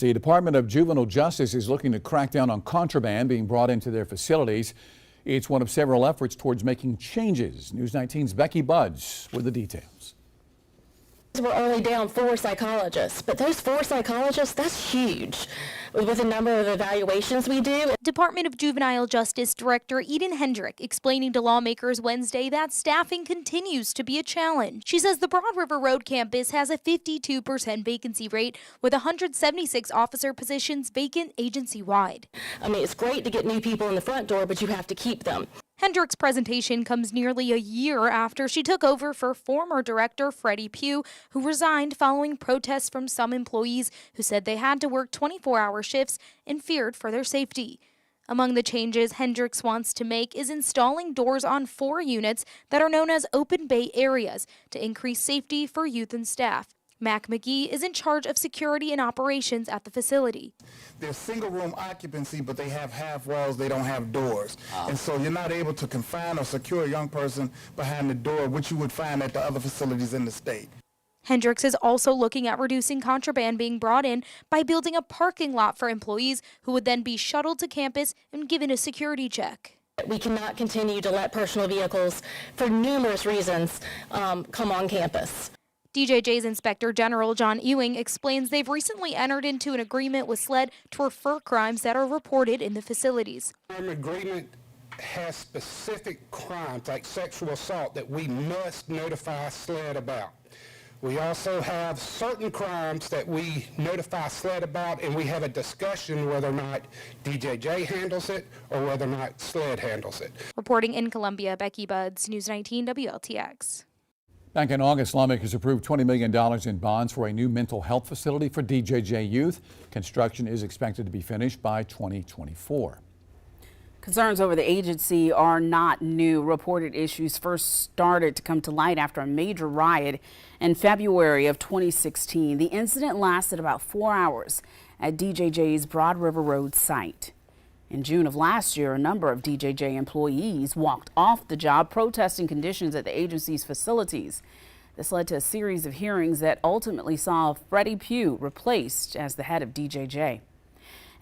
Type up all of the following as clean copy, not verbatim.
The Department of Juvenile Justice is looking to crack down on contraband being brought into their facilities. It's one of several efforts towards making changes. News 19's Becky Buds with the details. We're only down 4 psychologists, but those 4 psychologists, that's huge with the number of evaluations we do. Department of Juvenile Justice Director Eden Hendrick explaining to lawmakers Wednesday that staffing continues to be a challenge. She says the Broad River Road campus has a 52% vacancy rate with 176 officer positions vacant agency-wide. I mean, it's great to get new people in the front door, but you have to keep them. Hendrick's presentation comes nearly a year after she took over for former director Freddie Pugh, who resigned following protests from some employees who said they had to work 24-hour shifts and feared for their safety. Among the changes Hendricks wants to make is installing doors on 4 units that are known as open bay areas to increase safety for youth and staff. Mac McGee is in charge of security and operations at the facility. They're single room occupancy, but they have half walls, they don't have doors. And so you're not able to confine or secure a young person behind the door, which you would find at the other facilities in the state. Hendricks is also looking at reducing contraband being brought in by building a parking lot for employees who would then be shuttled to campus and given a security check. We cannot continue to let personal vehicles, for numerous reasons, come on campus. DJJ's Inspector General John Ewing explains they've recently entered into an agreement with SLED to refer crimes that are reported in the facilities. Our agreement has specific crimes like sexual assault that we must notify SLED about. We also have certain crimes that we notify SLED about, and we have a discussion whether or not DJJ handles it or whether or not SLED handles it. Reporting in Columbia, Becky Buds, News 19 WLTX. Back in August, lawmakers approved $20 million in bonds for a new mental health facility for DJJ youth. Construction is expected to be finished by 2024. Concerns over the agency are not new. Reported issues first started to come to light after a major riot in February of 2016. The incident lasted about 4 hours at DJJ's Broad River Road site. In June of last year, a number of DJJ employees walked off the job protesting conditions at the agency's facilities. This led to a series of hearings that ultimately saw Freddie Pugh replaced as the head of DJJ.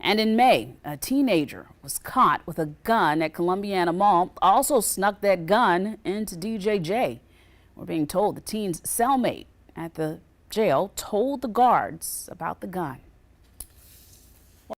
And in May, a teenager was caught with a gun at Columbiana Mall, also snuck that gun into DJJ. We're being told the teen's cellmate at the jail told the guards about the gun.